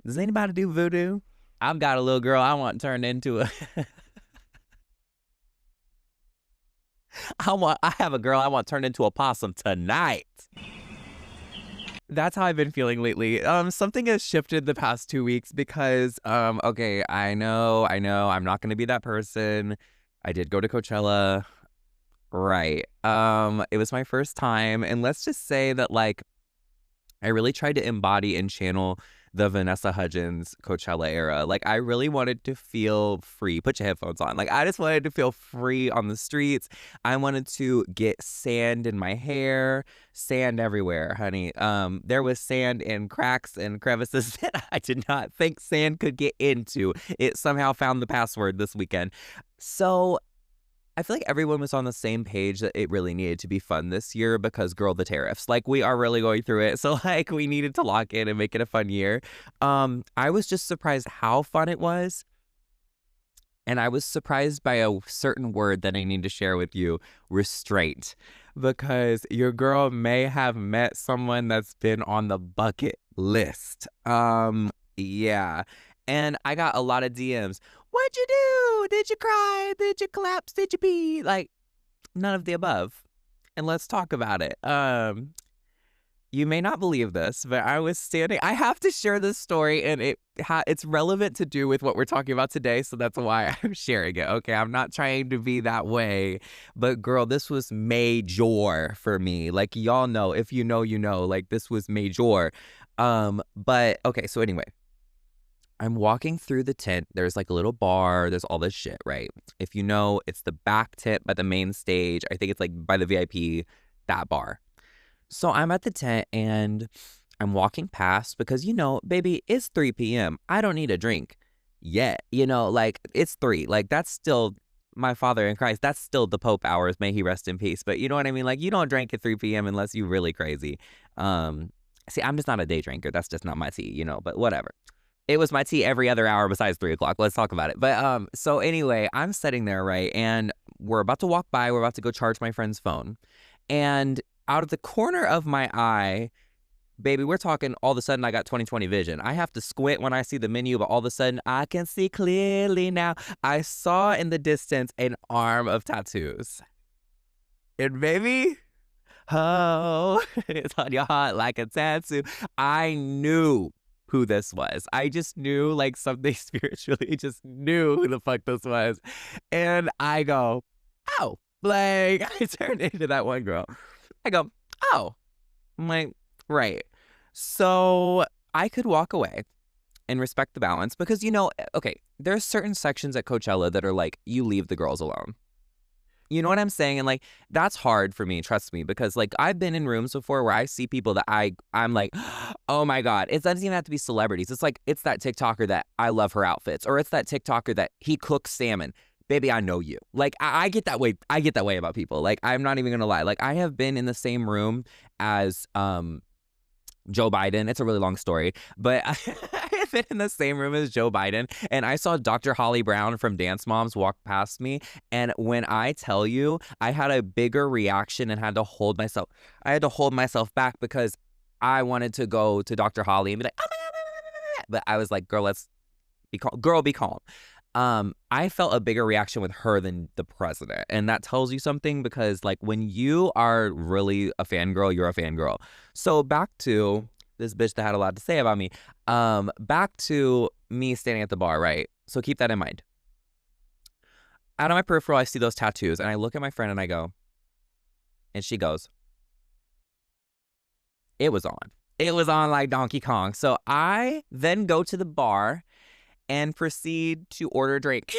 Does anybody do voodoo? I've got a little girl I want turned into a I have a girl I want turned into a possum tonight. That's how I've been feeling lately. Something has shifted the past 2 weeks because, okay, I know, I'm not gonna be that person. I did go to Coachella, right? It was my first time, and let's just say that, like, I really tried to embody and channel the Vanessa Hudgens Coachella era. Like, I really wanted to feel free. Put your headphones on. Like, I just wanted to feel free on the streets. I wanted to get sand in my hair, sand everywhere, honey. There was sand in cracks and crevices that I did not think sand could get into. It somehow found the password this weekend. So I feel like everyone was on the same page that it really needed to be fun this year because, girl, the tariffs. Like, we are really going through it. So, like, we needed to lock in and make it a fun year. I was just surprised how fun it was. And I was surprised by a certain word that I need to share with you, restraint. Because your girl may have met someone that's been on the bucket list. Yeah. And I got a lot of DMs. What'd you do? Did you cry? Did you collapse? Did you pee? Like, none of the above. And let's talk about it. You may not believe this, but I was standing. I have to share this story, and it's relevant to do with what we're talking about today, so that's why I'm sharing it. Okay, I'm not trying to be that way, but girl, this was major for me. Like, y'all know, if you know, you know. Like, this was major. But okay, so anyway. I'm walking through the tent. There's like a little bar. There's all this shit, right? If you know, it's the back tent by the main stage. I think it's like by the VIP, that bar. So I'm at the tent and I'm walking past because, you know, baby, it's 3 p.m. I don't need a drink yet. You know, like, it's 3. Like, that's still my father in Christ. That's still the Pope hours. May he rest in peace. But you know what I mean? Like, you don't drink at 3 p.m. unless you're really crazy. See, I'm just not a day drinker. That's just not my tea, you know, but whatever. It was my tea every other hour besides 3 o'clock. Let's talk about it. But so anyway, I'm sitting there, right? And we're about to walk by. We're about to go charge my friend's phone. And out of the corner of my eye, baby, we're talking all of a sudden I got 20/20 vision. I have to squint when I see the menu, but all of a sudden I can see clearly now. I saw in the distance an arm of tattoos. And baby, oh, it's on your heart like a tattoo. I knew who this was. I just knew, like, something spiritually just knew who the fuck this was. And I go, oh, like, I turned into that one girl. I go, oh, I'm like, right. So I could walk away and respect the balance because, you know, okay, there's certain sections at Coachella that are like, you leave the girls alone. You know what I'm saying? And like, that's hard for me, trust me, because like I've been in rooms before where I see people that I'm like, oh my God, it doesn't even have to be celebrities. It's like, it's that TikToker that I love her outfits, or it's that TikToker that he cooks salmon. Baby, I know you. Like, I get that way. I get that way about people. Like, I'm not even gonna lie. Like, I have been in the same room as Joe Biden. It's a really long story, but I have been in the same room as Joe Biden, and I saw Dr. Holly Brown from Dance Moms walk past me, and when I tell you, I had a bigger reaction and had to hold myself. I had to hold myself back because I wanted to go to Dr. Holly and be like, oh my God, but I was like, girl, let's be calm. Girl, be calm. I felt a bigger reaction with her than the president. And that tells you something because, like, when you are really a fangirl, you're a fangirl. So back to this bitch that had a lot to say about me. Back to me standing at the bar, right? So keep that in mind. Out of my peripheral, I see those tattoos. And I look at my friend and I go, and she goes, it was on. It was on like Donkey Kong. So I then go to the bar and proceed to order a drink.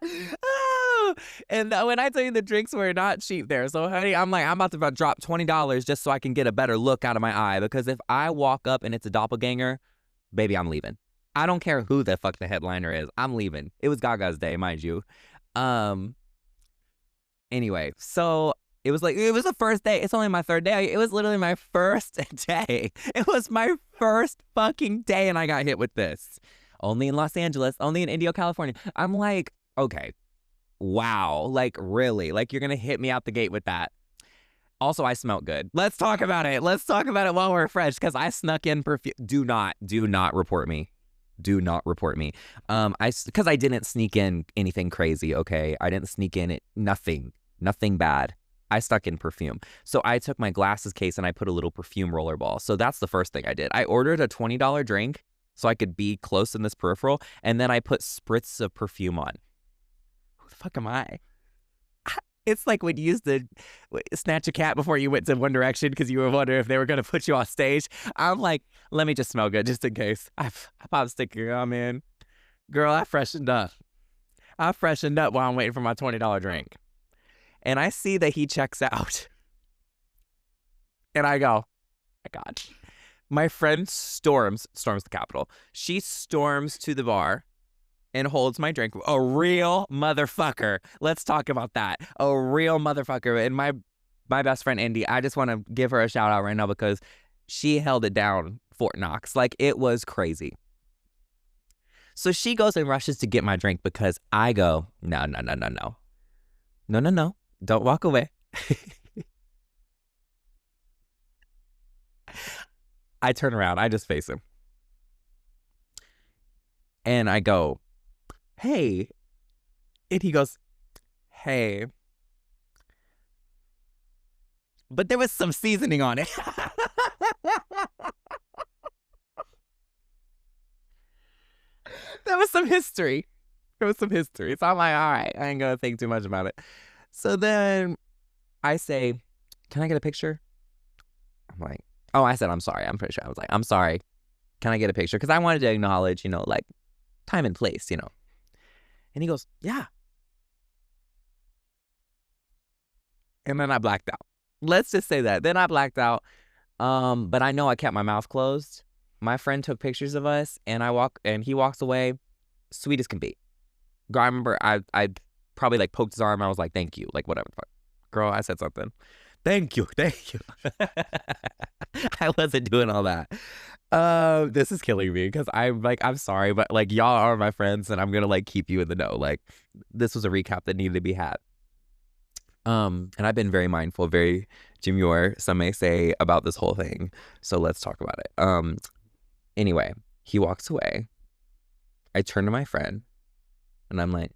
Oh, and when I tell you the drinks were not cheap there. So honey, I'm like, I'm about to drop $20 just so I can get a better look out of my eye. Because if I walk up and it's a doppelganger, baby, I'm leaving. I don't care who the fuck the headliner is. I'm leaving. It was Gaga's day, mind you. Anyway, so it was the first day. It's only my third day. It was literally my first day. It was my first fucking day and I got hit with this. Only in Los Angeles, only in Indio, California. I'm like, okay, wow. Like, really? Like, you're going to hit me out the gate with that? Also, I smelled good. Let's talk about it. Let's talk about it while we're fresh, because I snuck in perfume. Do not report me. Do not report me. Because I didn't sneak in anything crazy, okay? I didn't sneak in nothing bad. I stuck in perfume. So I took my glasses case and I put a little perfume roller ball. So that's the first thing I did. I ordered a $20 drink so I could be close in this peripheral, and then I put spritz of perfume on. Who the fuck am I? It's like when you used to snatch a cat before you went to One Direction because you were wondering if they were going to put you on stage. I'm like, let me just smell good just in case. I pop sticker on, man. Girl, I freshened up. I freshened up while I'm waiting for my $20 drink. And I see that he checks out. And I go, my God. My friend storms the Capitol. She storms to the bar and holds my drink. A real motherfucker. Let's talk about that. A real motherfucker. And my best friend, Indy, I just want to give her a shout out right now because she held it down, Fort Knox. Like, it was crazy. So she goes and rushes to get my drink because I go, no. Don't walk away. I turn around. I just face him. And I go, hey. And he goes, hey. But there was some seasoning on it. There was some history. So I'm like, all right, I ain't gonna think too much about it. So then I say, can I get a picture? I'm like, oh, I said, I'm sorry. I'm pretty sure I was like, I'm sorry. Can I get a picture? Because I wanted to acknowledge, like time and place, And he goes, yeah. And then I blacked out. Let's just say that. Then I blacked out. But I know I kept my mouth closed. My friend took pictures of us, and he walks away, sweet as can be. Girl, I remember I probably like poked his arm. I was like, thank you, like whatever the fuck. Girl, I said something. Thank you. I wasn't doing all that. This is killing me because I'm sorry, but like y'all are my friends, and I'm gonna like keep you in the know. Like, this was a recap that needed to be had. And I've been very mindful, very demure, some may say, about this whole thing. So let's talk about it. Anyway, he walks away. I turn to my friend, and I'm like,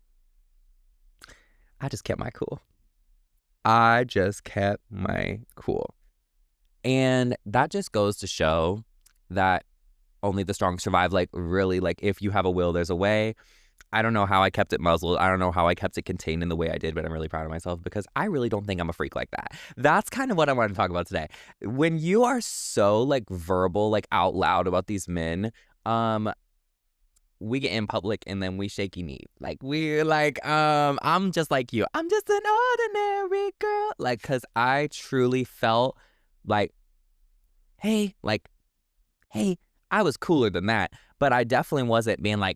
I just kept my cool. And that just goes to show that only the strong survive. Like, really, like, if you have a will, there's a way. I don't know how I kept it muzzled. I don't know how I kept it contained in the way I did, but I'm really proud of myself because I really don't think I'm a freak like that. That's kind of what I want to talk about today. When you are so like verbal, like out loud about these men, we get in public and then we shaky knee. Like, we're like, I'm just like you. I'm just an ordinary girl. Like, cause I truly felt like, hey, I was cooler than that. But I definitely wasn't being like,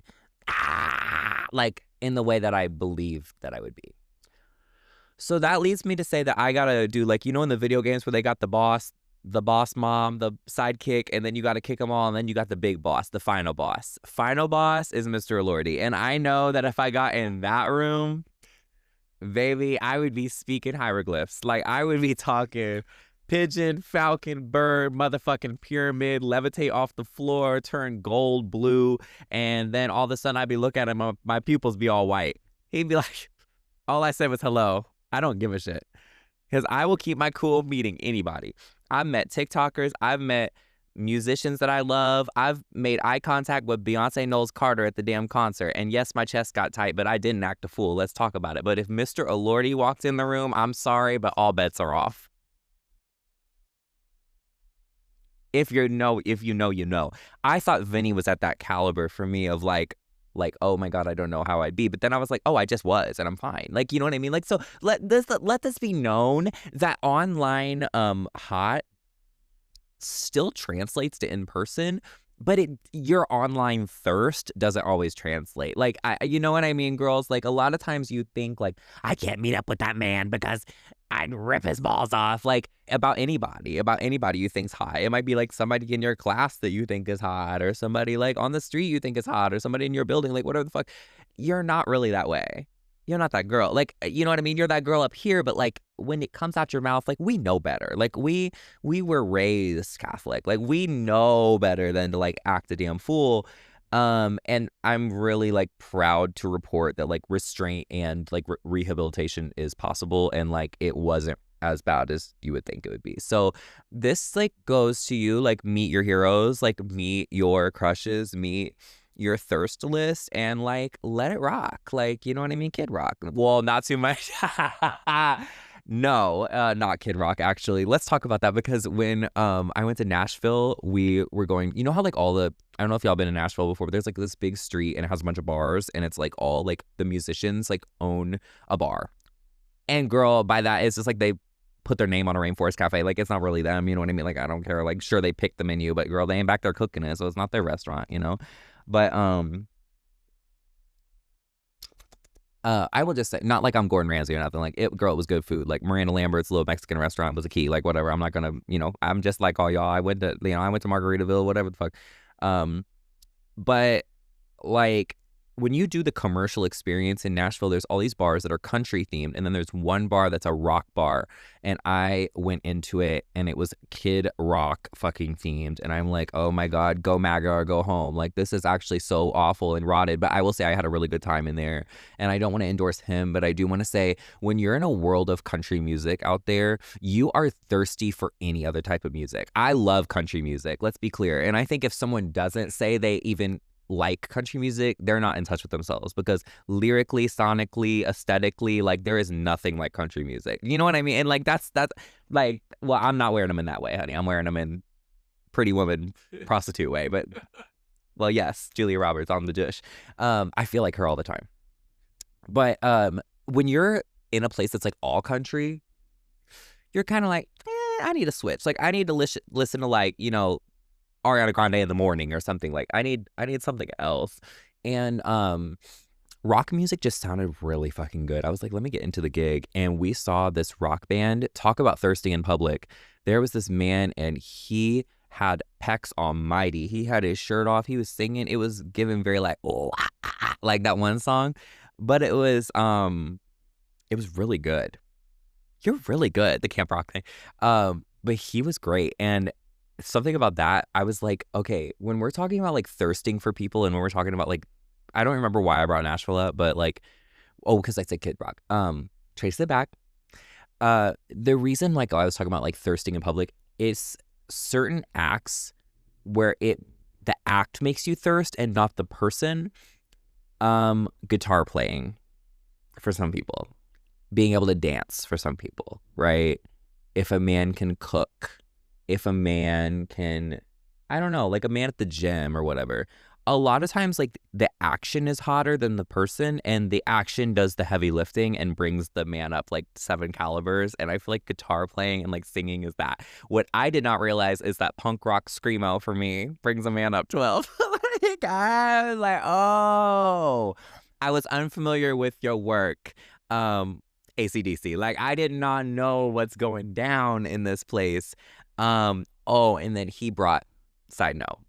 like in the way that I believed that I would be. So that leads me to say that I gotta do, like, in the video games where they got the boss mom, the sidekick, and then you gotta kick them all, and then you got the big boss, the final boss. Final boss is Mr. Lordy. And I know that if I got in that room, baby, I would be speaking hieroglyphs. Like, I would be talking pigeon, falcon, bird, motherfucking pyramid, levitate off the floor, turn gold, blue, and then all of a sudden I'd be looking at him, my pupils be all white. He'd be like, all I said was hello. I don't give a shit. Because I will keep my cool meeting anybody. I've met TikTokers. I've met musicians that I love. I've made eye contact with Beyonce Knowles Carter at the damn concert. And yes, my chest got tight, but I didn't act a fool. Let's talk about it. But if Mr. Alordi walked in the room, I'm sorry, but all bets are off. If you know, you know. I thought Vinnie was at that caliber for me of like, oh my God, I don't know how I'd be. But then I was like, oh, I just was, and I'm fine. Like, you know what I mean? Like, so let this be known that online hot still translates to in person, but your online thirst doesn't always translate. Like, you know what I mean, girls? Like, a lot of times you think like, I can't meet up with that man because I'd rip his balls off. Like, about anybody you think's hot. It might be like somebody in your class that you think is hot, or somebody like on the street you think is hot, or somebody in your building, like whatever the fuck. You're not really that way. you're not that girl. Like, you know what I mean? You're that girl up here, but like when it comes out your mouth, like we know better. Like we were raised Catholic. Like we know better than to like act a damn fool. And I'm really like proud to report that like restraint and like rehabilitation is possible, and like it wasn't as bad as you would think it would be. So this like goes to you, like meet your heroes, like meet your crushes, meet your thirst list, and like let it rock. Like, you know what I mean? Kid Rock. Well, not too much. No, not Kid Rock, actually. Let's talk about that, because when I went to Nashville, we were going, you know how like all the, I don't know if y'all been in Nashville before, but there's like this big street and it has a bunch of bars, and it's like all like the musicians like own a bar. And girl, by that it's just like they put their name on a Rainforest Cafe. Like it's not really them, you know what I mean? Like I don't care. Like sure they picked the menu, but girl, they ain't back there cooking it, so it's not their restaurant, you know? But I will just say, not like I'm Gordon Ramsay or nothing. Like it, girl, it was good food. Like Miranda Lambert's little Mexican restaurant was a key. Like whatever. I'm not gonna, you know, I'm just like all y'all. I went to Margaritaville, whatever the fuck. But like when you do the commercial experience in Nashville, there's all these bars that are country themed, and then there's one bar that's a rock bar, and I went into it and it was Kid Rock fucking themed, and I'm like, oh my god, go MAGA or go home. Like this is actually so awful and rotted, but I will say I had a really good time in there, and I don't want to endorse him, but I do want to say when you're in a world of country music out there, you are thirsty for any other type of music. I love country music, let's be clear, and I think if someone doesn't say they even like country music, they're not in touch with themselves, because lyrically, sonically, aesthetically, like there is nothing like country music. You know what I mean? And like that's like, well, I'm not wearing them in that way, honey. I'm wearing them in pretty woman prostitute way, but well, yes, Julia Roberts on the dish. I feel like her all the time. But when you're in a place that's like all country, you're kind of like, I need a switch. Like I need to listen to like, you know, Ariana Grande in the morning or something. Like I need something else. And rock music just sounded really fucking good. I was like, let me get into the gig. And we saw this rock band. Talk about thirsty in public. There was this man, and he had pecs almighty. He had his shirt off. He was singing. It was given very like, oh, like that one song. But it was really good. You're really good, the camp rock thing. But he was great. And something about that, I was like, okay, when we're talking about like thirsting for people, and when we're talking about like, I don't remember why I brought Nashville up, but like, oh, because I said Kid Rock. Trace it back. The reason like I was talking about like thirsting in public is certain acts where the act makes you thirst and not the person. Guitar playing for some people, being able to dance for some people, right? If a man can cook, if a man can, I don't know, like a man at the gym or whatever, a lot of times like the action is hotter than the person, and the action does the heavy lifting and brings the man up like 7 calibers. And I feel like guitar playing and like singing is that. What I did not realize is that punk rock screamo for me brings a man up 12. Like, I was like, oh, I was unfamiliar with your work. AC/DC. Like I did not know what's going down in this place. Oh, and then he brought, side note,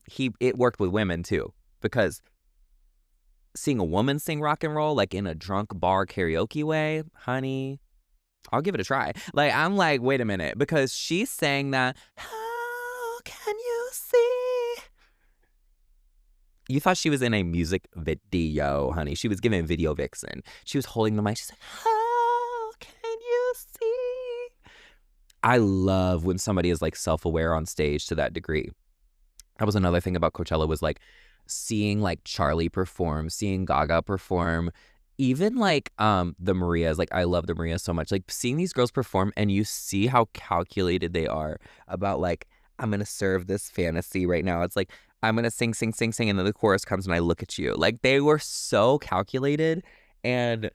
it worked with women too, because seeing a woman sing rock and roll like in a drunk bar karaoke way, honey, I'll give it a try. Like I'm like, wait a minute, because she sang that, how can you see? You thought she was in a music video, honey. She was giving video vixen. She was holding the mic. She's like, how can you see? I love when somebody is like self-aware on stage to that degree. That was another thing about Coachella, was like seeing like Charlie perform, seeing Gaga perform, even like the Marias. Like I love the Marias so much. Like seeing these girls perform, and you see how calculated they are about like, I'm gonna serve this fantasy right now. It's like, I'm gonna sing, sing, sing, sing, and then the chorus comes and I look at you. Like they were so calculated, and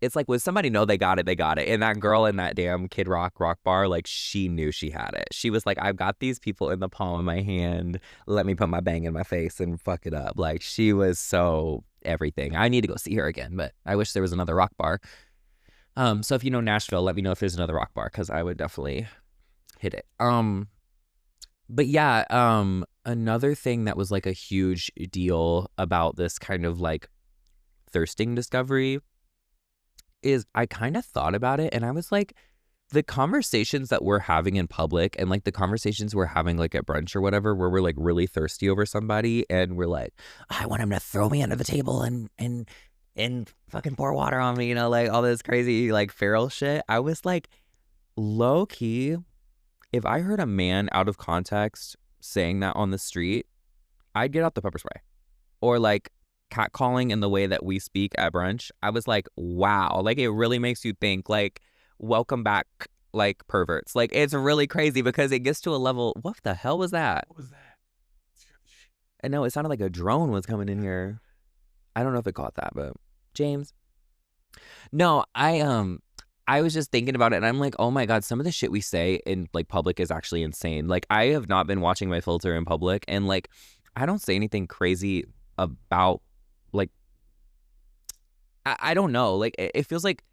it's like when somebody know they got it, they got it. And that girl in that damn Kid Rock bar, like she knew she had it. She was like, I've got these people in the palm of my hand. Let me put my bang in my face and fuck it up. Like she was so everything. I need to go see her again, but I wish there was another rock bar. So if you know Nashville, let me know if there's another rock bar, because I would definitely hit it. But yeah, another thing that was like a huge deal about this kind of like thirsting discovery is I kind of thought about it and I was like, the conversations that we're having in public and like the conversations we're having like at brunch or whatever, where we're like really thirsty over somebody and we're like, I want him to throw me under the table and fucking pour water on me, you know, like all this crazy like feral shit. I was like, low key, if I heard a man out of context saying that on the street, I'd get out the pepper spray. Or like catcalling in the way that we speak at brunch. I was like, wow, like it really makes you think, like, welcome back, like perverts. Like it's really crazy because it gets to a level. What the hell was that? What was that? And no, it sounded like a drone was coming in here. I don't know if it caught that, but James. No, I was just thinking about it and I'm like, oh my God, some of the shit we say in like public is actually insane. Like I have not been watching my filter in public and like I don't say anything crazy about like I don't know. Like it feels like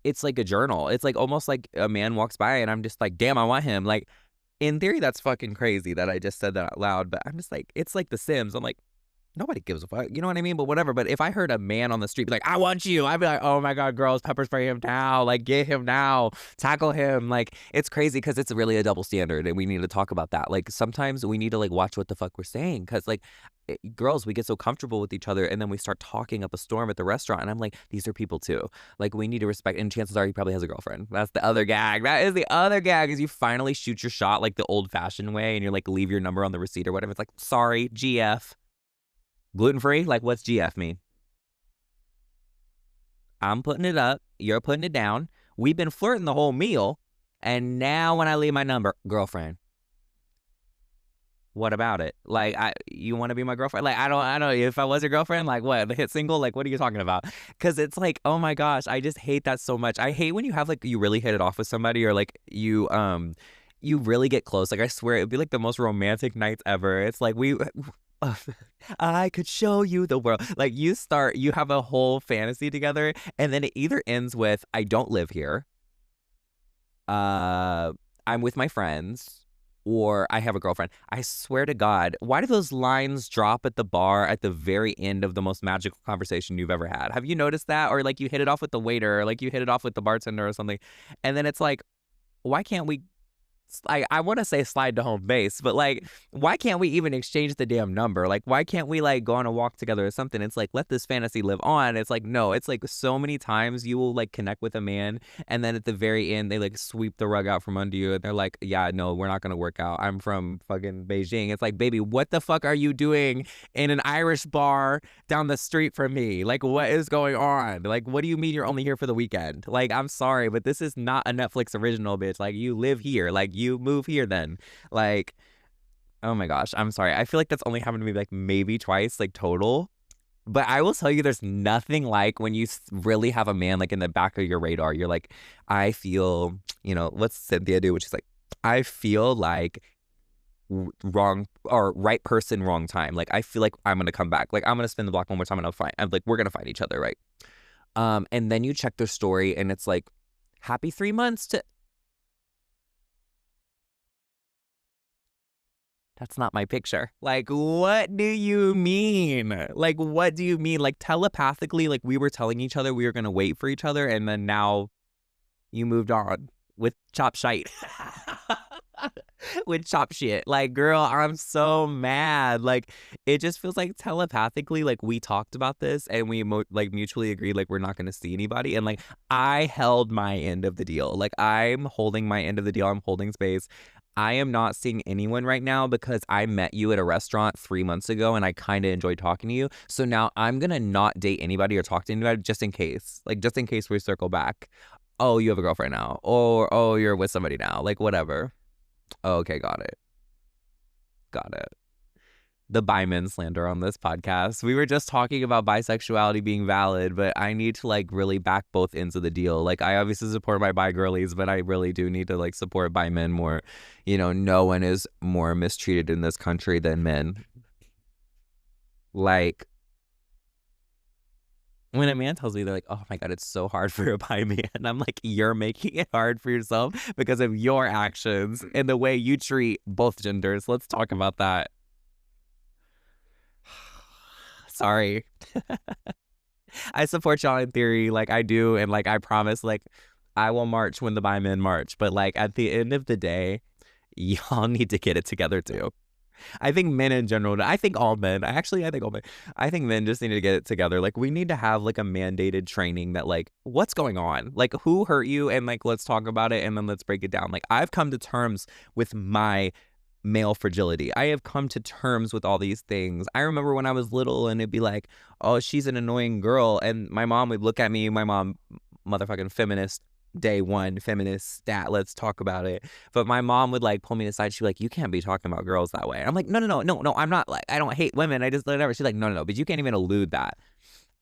it's like a journal. It's like almost like a man walks by and I'm just like, damn, I want him. Like in theory, that's fucking crazy that I just said that out loud. But I'm just like, it's like The Sims. I'm like, nobody gives a fuck. You know what I mean? But whatever. But if I heard a man on the street be like, I want you, I'd be like, oh my God, girls, pepper spray him now. Like, get him now. Tackle him. Like, it's crazy because it's really a double standard and we need to talk about that. Like, sometimes we need to like watch what the fuck we're saying because like, girls, we get so comfortable with each other and then we start talking up a storm at the restaurant and I'm like, these are people too. Like we need to respect, and chances are he probably has a girlfriend. That's the other gag. That is the other gag, is you finally shoot your shot like the old fashioned way and you're like, leave your number on the receipt or whatever. It's like, sorry, GF. Gluten-free? Like what's GF mean? I'm putting it up, you're putting it down. We've been flirting the whole meal and now when I leave my number, girlfriend. What about it? Like, you want to be my girlfriend? Like, I don't. If I was your girlfriend, like, what? The hit single? Like, what are you talking about? Because it's like, oh my gosh, I just hate that so much. I hate when you have like you really hit it off with somebody, or like you really get close. Like, I swear, it'd be like the most romantic nights ever. It's like I could show you the world. Like, you have a whole fantasy together, and then it either ends with I don't live here. I'm with my friends, or I have a girlfriend. I swear to God, why do those lines drop at the bar at the very end of the most magical conversation you've ever had? Have you noticed that? Or like you hit it off with the waiter, or like you hit it off with the bartender or something. And then it's like, why can't we I want to say slide to home base, but like, why can't we even exchange the damn number? Like, why can't we like go on a walk together or something? It's like, let this fantasy live on. It's like, no, it's like so many times you will like connect with a man and then at the very end, they like sweep the rug out from under you and they're like, yeah, no, we're not going to work out. I'm from fucking Beijing. It's like, baby, what the fuck are you doing in an Irish bar down the street from me? Like, what is going on? Like, what do you mean you're only here for the weekend? Like, I'm sorry, but this is not a Netflix original, bitch. Like, you live here. Like, you move here then. Like, oh my gosh, I'm sorry. I feel like that's only happened to me like maybe twice, like total. But I will tell you, there's nothing like when you really have a man like in the back of your radar. You're like, I feel, you know, what's Cynthia do? Which is like, I feel like wrong or right person, wrong time. Like, I feel like I'm gonna come back. Like, I'm gonna spin the block one more time and I'm like, we're gonna find each other, right? And then you check their story and it's like, happy 3 months to. That's not my picture. Like, what do you mean? Like, what do you mean? Like, telepathically, like, we were telling each other we were going to wait for each other, and then now you moved on with chop shite. With chop shit. Like, girl, I'm so mad. Like, it just feels like telepathically, like, we talked about this, and we, like, mutually agreed, like, we're not going to see anybody. And, like, I held my end of the deal. Like, I'm holding my end of the deal. I'm holding space. I am not seeing anyone right now because I met you at a restaurant 3 months ago and I kind of enjoyed talking to you. So now I'm going to not date anybody or talk to anybody just in case. Like, just in case we circle back. Oh, you have a girlfriend now. Or, oh, you're with somebody now. Like, whatever. Oh, okay, got it. Got it. The bi-men slander on this podcast. We were just talking about bisexuality being valid, but I need to like really back both ends of the deal. Like, I obviously support my bi girlies, but I really do need to like support bi men more. You know, no one is more mistreated in this country than men. Like, when a man tells me, they're like, oh my God, it's so hard for a bi man. I'm like, you're making it hard for yourself because of your actions and the way you treat both genders. Let's talk about that. Sorry. I support y'all in theory, like I do, and like I promise, like I will march when the bi men march. But like at the end of the day, y'all need to get it together too. I think men in general, I think all men, I think all men, I think men just need to get it together. Like, we need to have like a mandated training that, like, what's going on? Like, who hurt you? And like, let's talk about it and then let's break it down. Like, I've come to terms with my male fragility. I have come to terms with all these things. I remember when I was little and it'd be like, oh, she's an annoying girl. And my mom would look at me, my mom, motherfucking feminist, day one feminist stat, let's talk about it. But my mom would like pull me aside. She'd be like, you can't be talking about girls that way. I'm like, no, I'm not, like, I don't hate women, I just whatever. She's like, no, but you can't even allude that.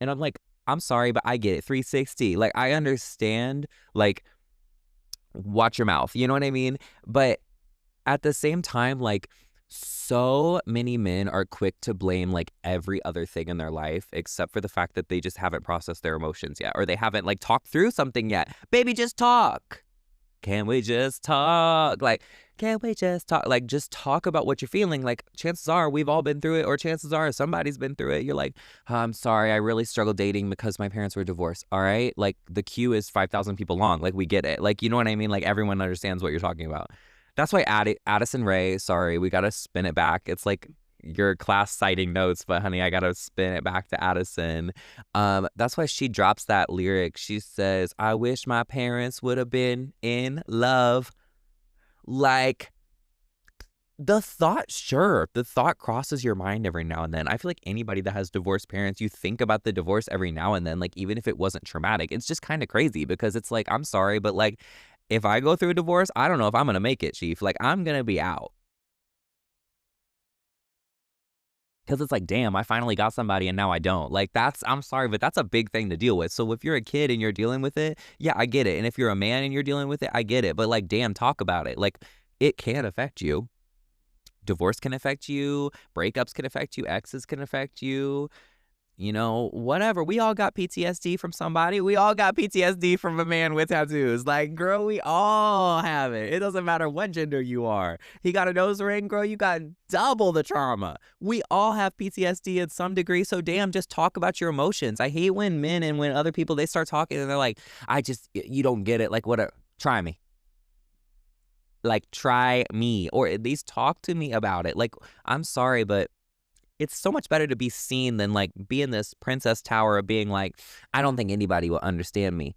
And I'm like, I'm sorry, but I get it. 360, like, I understand, like, watch your mouth, you know what I mean? But at the same time, like, so many men are quick to blame like every other thing in their life except for the fact that they just haven't processed their emotions yet, or they haven't like talked through something yet. Baby, just talk. Can we just talk? Like, can we just talk? Like, just talk about what you're feeling. Like, chances are we've all been through it, or chances are somebody's been through it. You're like, oh, I'm sorry, I really struggled dating because my parents were divorced. All right? Like, the queue is 5,000 people long. Like, we get it. Like, you know what I mean? Like, everyone understands what you're talking about. That's why Addison Rae, sorry, we got to spin it back. It's like your class citing notes, but honey, I got to spin it back to Addison. That's why she drops that lyric. She says, I wish my parents would have been in love. Like, the thought crosses your mind every now and then. I feel like anybody that has divorced parents, you think about the divorce every now and then, like, even if it wasn't traumatic. It's just kind of crazy because it's like, I'm sorry, but like, if I go through a divorce, I don't know if I'm going to make it, Chief. Like, I'm going to be out. Because it's like, damn, I finally got somebody and now I don't. Like, I'm sorry, but that's a big thing to deal with. So if you're a kid and you're dealing with it, yeah, I get it. And if you're a man and you're dealing with it, I get it. But like, damn, talk about it. Like, it can affect you. Divorce can affect you. Breakups can affect you. Exes can affect you. You know, whatever. We all got PTSD from somebody. We all got PTSD from a man with tattoos. Like, girl, we all have it. It doesn't matter what gender you are. He got a nose ring, girl, you got double the trauma. We all have PTSD in some degree. So damn, just talk about your emotions. I hate when men and when other people, they start talking and they're like, you don't get it. Like, what? Try me. Like, try me. Or at least talk to me about it. Like, I'm sorry, but it's so much better to be seen than like be in this princess tower of being like, I don't think anybody will understand me.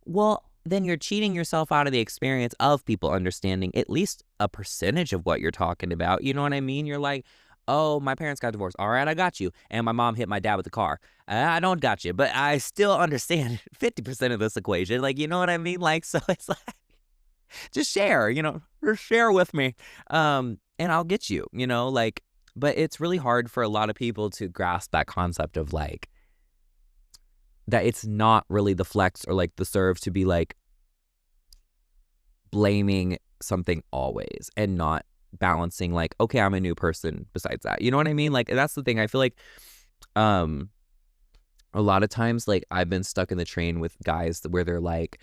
Well, then you're cheating yourself out of the experience of people understanding at least a percentage of what you're talking about. You know what I mean? You're like, oh, my parents got divorced. All right, I got you. And my mom hit my dad with the car. I don't got you, but I still understand 50% of this equation. Like, you know what I mean? Like, so it's like, just share, you know, or share with me. And I'll get you, you know, like, but it's really hard for a lot of people to grasp that concept of like, that it's not really the flex or like the serve to be like blaming something always and not balancing like, okay, I'm a new person besides that. You know what I mean? Like, that's the thing. I feel like a lot of times, like, I've been stuck in the train with guys where they're like,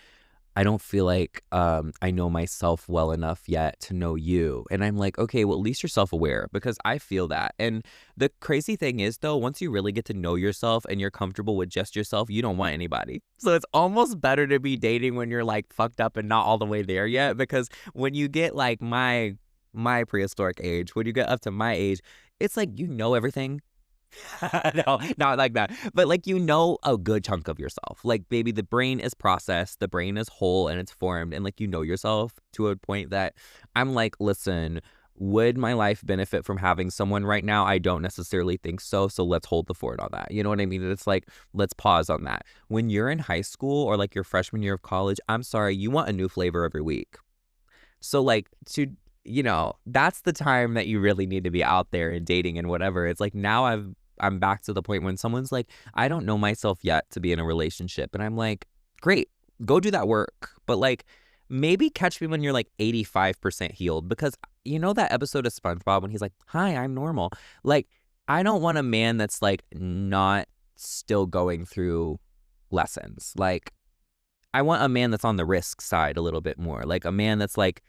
I don't feel like I know myself well enough yet to know you. And I'm like, okay, well, at least you're self-aware, because I feel that. And the crazy thing is, though, once you really get to know yourself and you're comfortable with just yourself, you don't want anybody. So it's almost better to be dating when you're like fucked up and not all the way there yet, because when you get like my prehistoric age, when you get up to my age, it's like, you know everything. No, not like that. But like, you know, a good chunk of yourself. Like, baby, the brain is processed, the brain is whole and it's formed. And like, you know yourself to a point that I'm like, listen, would my life benefit from having someone right now? I don't necessarily think so. So let's hold the fort on that. You know what I mean? It's like, let's pause on that. When you're in high school or like your freshman year of college, I'm sorry, you want a new flavor every week. So like, you know, that's the time that you really need to be out there and dating and whatever. It's like, now I'm back to the point when someone's like, I don't know myself yet to be in a relationship. And I'm like, great, go do that work. But like, maybe catch me when you're like 85% healed, because you know that episode of SpongeBob when he's like, hi, I'm normal. Like, I don't want a man that's like not still going through lessons. Like, I want a man that's on the risk side a little bit more. Like, a man that's like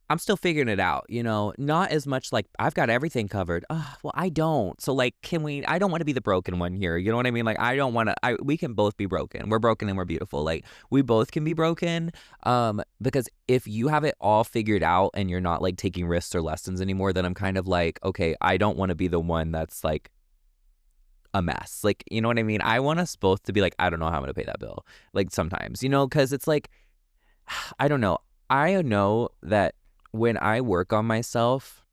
I'm still figuring it out, you know, not as much like I've got everything covered. Well, I don't. So like, I don't want to be the broken one here. You know what I mean? Like, I don't want to, we can both be broken. We're broken and we're beautiful. Like, we both can be broken. Because if you have it all figured out and you're not like taking risks or lessons anymore, then I'm kind of like, okay, I don't want to be the one that's like a mess. Like, you know what I mean? I want us both to be like, I don't know how I'm going to pay that bill. Like sometimes, you know, because it's like, I don't know. I know that when I work on myself,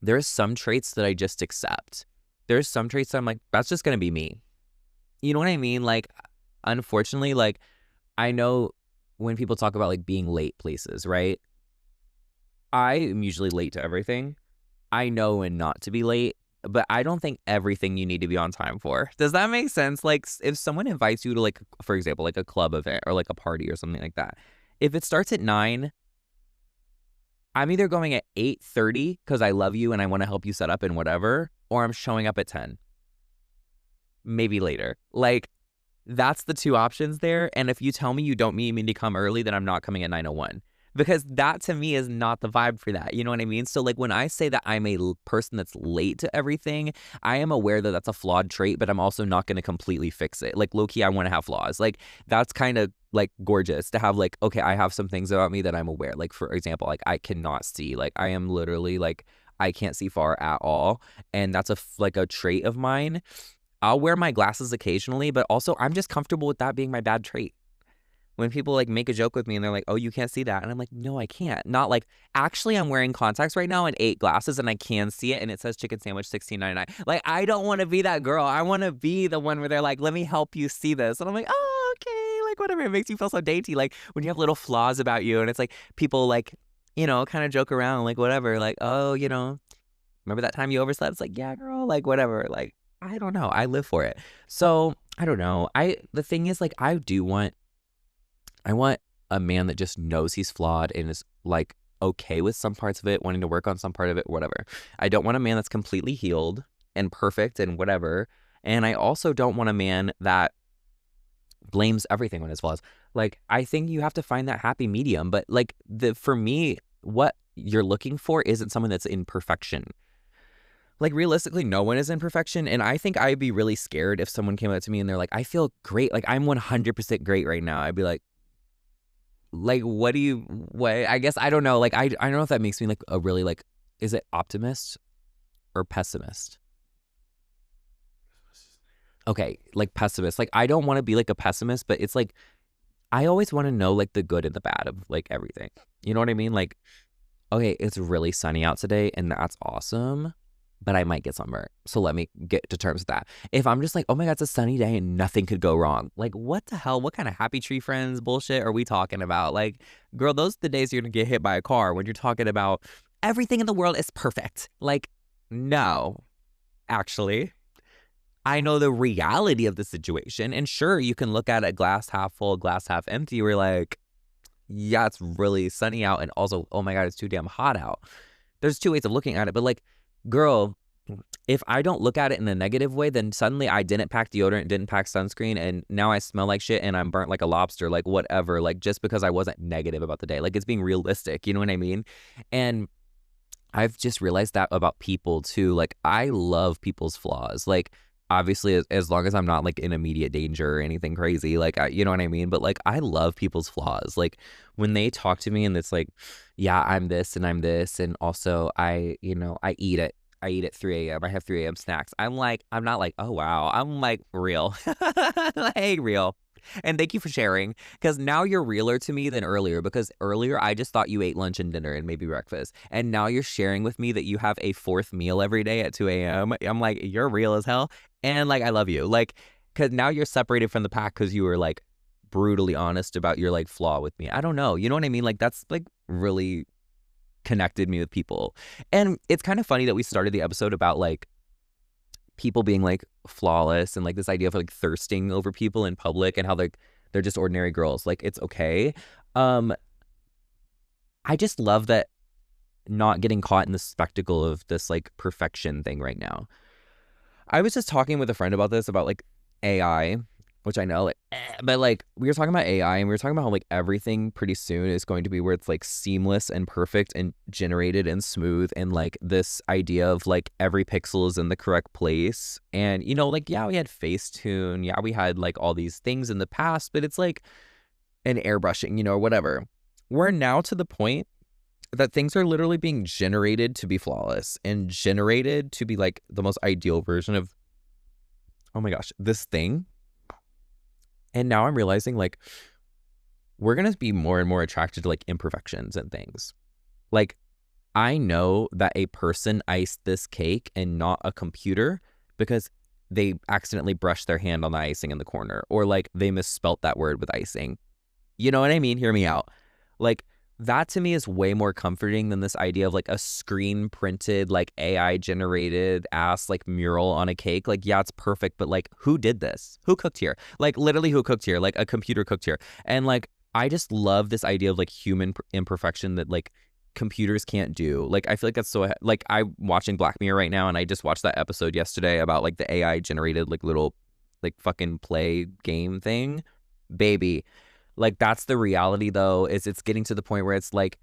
there's some traits that I just accept. There's some traits that I'm like, that's just going to be me. You know what I mean? Like, unfortunately, like, I know when people talk about like being late places, right? I am usually late to everything. I know when not to be late, but I don't think everything you need to be on time for. Does that make sense? Like, if someone invites you to like, for example, like a club event or like a party or something like that, if it starts at 9, I'm either going at 8:30 because I love you and I want to help you set up and whatever, or I'm showing up at 10, maybe later. Like, that's the two options there. And if you tell me you don't need me to come early, then I'm not coming at 9:01. Because that to me is not the vibe for that. You know what I mean? So like when I say that I'm a person that's late to everything, I am aware that that's a flawed trait, but I'm also not going to completely fix it. Like low key, I want to have flaws. Like that's kind of like gorgeous to have like, okay, I have some things about me that I'm aware. Like for example, like I cannot see. Like I am literally like, I can't see far at all. And that's like a trait of mine. I'll wear my glasses occasionally, but also I'm just comfortable with that being my bad trait. When people like make a joke with me and they're like, oh, you can't see that. And I'm like, no, I can't. Not like, actually, I'm wearing contacts right now and 8 glasses and I can see it. And it says chicken sandwich $16.99. Like, I don't want to be that girl. I want to be the one where they're like, let me help you see this. And I'm like, oh, okay. Like, whatever. It makes you feel so dainty. Like, when you have little flaws about you and it's like people like, you know, kind of joke around, like, whatever. Like, oh, you know, remember that time you overslept? It's like, yeah, girl. Like, whatever. Like, I don't know. I live for it. So, I don't know. The thing is, like, I want a man that just knows he's flawed and is like okay with some parts of it, wanting to work on some part of it, whatever. I don't want a man that's completely healed and perfect and whatever. And I also don't want a man that blames everything on his flaws. Like, I think you have to find that happy medium. But like for me, what you're looking for isn't someone that's in perfection. Like realistically, no one is in perfection. And I think I'd be really scared if someone came up to me and they're like, I feel great. Like I'm 100% great right now. I'd be like, what, I guess, I don't know. Like, I don't know if that makes me like a really like, is it optimist or pessimist? Okay, like pessimist. Like, I don't want to be like a pessimist, but it's like, I always want to know like the good and the bad of like everything. You know what I mean? Like, okay, it's really sunny out today and that's awesome, but I might get sunburned. So let me get to terms with that. If I'm just like, oh my God, it's a sunny day and nothing could go wrong. Like, what the hell? What kind of happy tree friends bullshit are we talking about? Like, girl, those are the days you're going to get hit by a car when you're talking about everything in the world is perfect. Like, no, actually. I know the reality of the situation. And sure, you can look at a glass half full, glass half empty. We're like, yeah, it's really sunny out. And also, oh my God, it's too damn hot out. There's two ways of looking at it. But like, girl, if I don't look at it in a negative way, then suddenly I didn't pack deodorant, didn't pack sunscreen, and now I smell like shit and I'm burnt like a lobster, like whatever, like just because I wasn't negative about the day. Like it's being realistic, you know what I mean? And I've just realized that about people too. Like I love people's flaws. Like obviously as long as I'm not like in immediate danger or anything crazy, like you know what I mean? But like I love people's flaws. Like when they talk to me and it's like, yeah, I'm this and I'm this. And also I eat it. I eat at 3 a.m. I have 3 a.m. snacks. I'm not like, oh, wow. I'm like real. Hey, real. And thank you for sharing, because now you're realer to me than earlier, because earlier I just thought you ate lunch and dinner and maybe breakfast. And now you're sharing with me that you have a fourth meal every day at 2 a.m. I'm like, you're real as hell. And like, I love you. Like, because now you're separated from the pack because you were like brutally honest about your like flaw with me. I don't know. You know what I mean? Like, that's like really connected me with people. And it's kind of funny that we started the episode about like people being like flawless and like this idea of like thirsting over people in public and how they're just ordinary girls. Like it's okay. I just love that not getting caught in the spectacle of this like perfection thing right now. I was just talking with a friend about this, about like AI, which I know, like, but like we were talking about AI and we were talking about how like everything pretty soon is going to be where it's like seamless and perfect and generated and smooth, and like this idea of like every pixel is in the correct place. And you know, like, yeah, we had Facetune, yeah, we had like all these things in the past, but it's like an airbrushing, you know, or whatever. We're now to the point that things are literally being generated to be flawless and generated to be like the most ideal version of, oh my gosh, this thing. And now I'm realizing like we're going to be more and more attracted to like imperfections and things. Like, I know that a person iced this cake and not a computer because they accidentally brushed their hand on the icing in the corner, or like they misspelt that word with icing. You know what I mean? Hear me out. Like, that to me is way more comforting than this idea of like a screen printed, like AI generated ass like mural on a cake. Like, yeah, it's perfect, but like, who did this? Who cooked here? Like, literally, who cooked here? Like, a computer cooked here. And like, I just love this idea of like human imperfection that like computers can't do. Like, I feel like that's so, like, I'm watching Black Mirror right now, and I just watched that episode yesterday about like the AI generated like little like fucking play game thing. Baby, like, that's the reality though, is it's getting to the point where it's like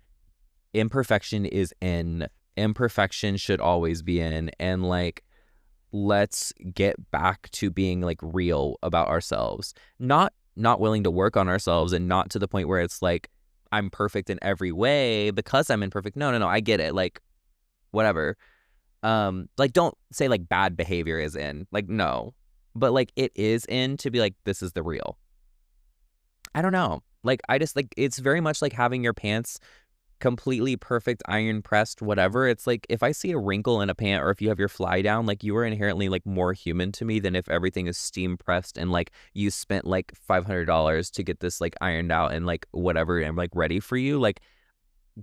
imperfection is in, imperfection should always be in, and like, let's get back to being like real about ourselves. Not willing to work on ourselves, and not to the point where it's like I'm perfect in every way because I'm imperfect. No, I get it. Like, whatever. Like, don't say like bad behavior is in. Like, no. But like, it is in to be like, this is the real. I don't know. Like, I just like, it's very much like having your pants completely perfect, iron pressed, whatever. It's like, if I see a wrinkle in a pant, or if you have your fly down, like, you are inherently like more human to me than if everything is steam pressed and like you spent like $500 to get this like ironed out and like whatever and like ready for you. Like,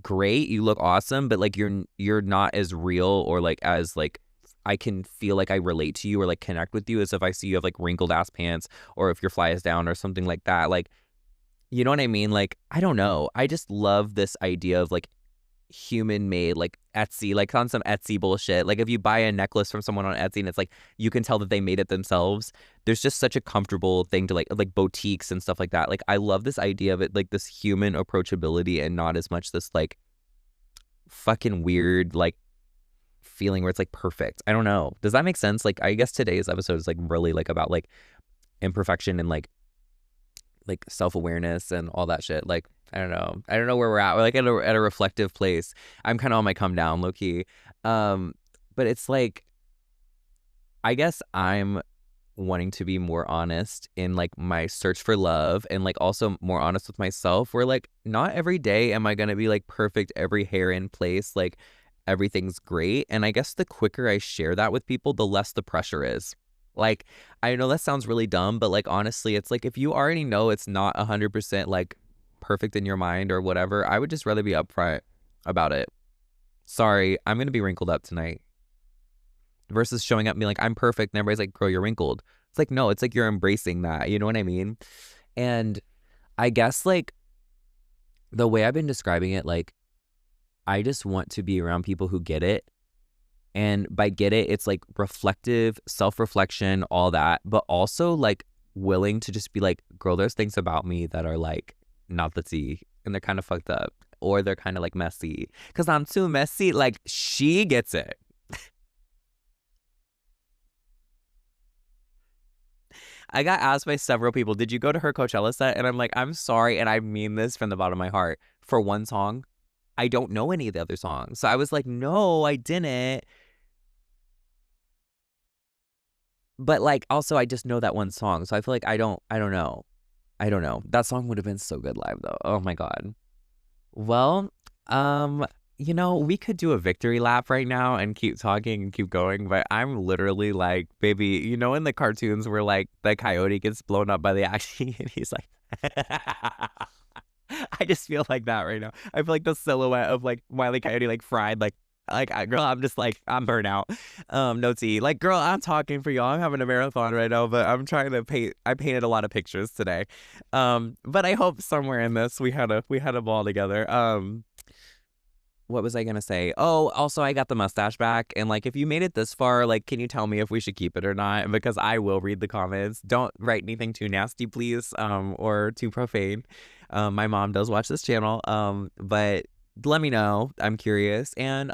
great, you look awesome, but like you're not as real, or like as like I can feel like I relate to you or like connect with you as if I see you have like wrinkled ass pants, or if your fly is down or something like that. Like, you know what I mean? Like, I don't know. I just love this idea of like human made, like Etsy, like on some Etsy bullshit. Like, if you buy a necklace from someone on Etsy and it's like you can tell that they made it themselves, there's just such a comfortable thing to like boutiques and stuff like that. Like, I love this idea of it, like this human approachability, and not as much this like fucking weird like feeling where it's like perfect. I don't know. Does that make sense? Like, I guess today's episode is like really like about like imperfection and like self-awareness and all that shit. Like, I don't know where we're at. We're like at a reflective place. I'm kind of on my come down, low key. But it's like, I guess I'm wanting to be more honest in like my search for love, and like also more honest with myself, where like not every day am I gonna be like perfect, every hair in place, like everything's great. And I guess the quicker I share that with people, the less the pressure is. Like, I know that sounds really dumb, but like, honestly, it's like, if you already know it's not 100% like perfect in your mind or whatever, I would just rather be upfront about it. Sorry, I'm gonna be wrinkled up tonight. Versus showing up and being like, I'm perfect, and everybody's like, girl, you're wrinkled. It's like, no, it's like you're embracing that. You know what I mean? And I guess like the way I've been describing it, like, I just want to be around people who get it. And by get it, it's like reflective, self-reflection, all that, but also like willing to just be like, girl, there's things about me that are like not the tea, and they're kind of fucked up, or they're kind of like messy because I'm too messy. Like, she gets it. I got asked by several people, did you go to her Coachella set? And I'm like, I'm sorry, and I mean this from the bottom of my heart. For one song, I don't know any of the other songs. So I was like, no, I didn't. But like, also, I just know that one song. So I feel like I don't know. I don't know. That song would have been so good live though. Oh my God. Well, um, we could do a victory lap right now and keep talking and keep going, but I'm literally like, baby, in the cartoons where like the coyote gets blown up by the axe and he's like I just feel like that right now. I feel like the silhouette of like Wile E. Coyote like fried, girl, I'm just like, I'm burnt out. No tea. Like, girl, I'm talking for y'all. I'm having a marathon right now, but I'm trying to paint. I painted a lot of pictures today. But I hope somewhere in this we had a ball together. what was I gonna say? Oh, also I got the mustache back, and like if you made it this far, like can you tell me if we should keep it or not? Because I will read the comments. Don't write anything too nasty, please, or too profane. My mom does watch this channel, but let me know. I'm curious, and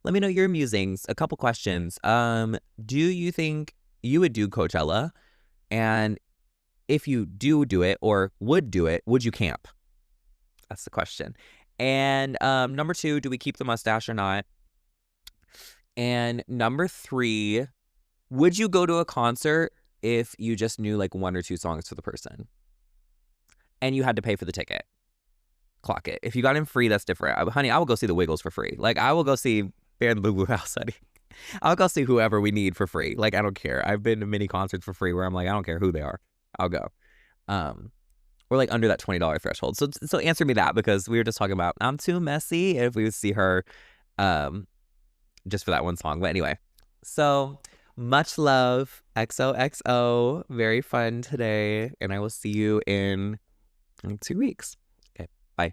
let me know your musings. A couple questions. Do you think you would do Coachella? And if you do it or would do it, would you camp? That's the question. And number 2, do we keep the mustache or not? And number 3, would you go to a concert if you just knew like 1 or 2 songs for the person and you had to pay for the ticket? Clock it. If you got in free, that's different. Honey, I will go see the Wiggles for free. Like, I will go see Bear in the Boo Boo House, honey. I'll go see whoever we need for free. Like, I don't care. I've been to many concerts for free where I'm like, I don't care who they are. I'll go. Or like under that $20 threshold. So answer me that, because we were just talking about I'm too messy if we would see her just for that one song. But anyway, so much love. XOXO. Very fun today. And I will see you in 2 weeks. Okay, bye.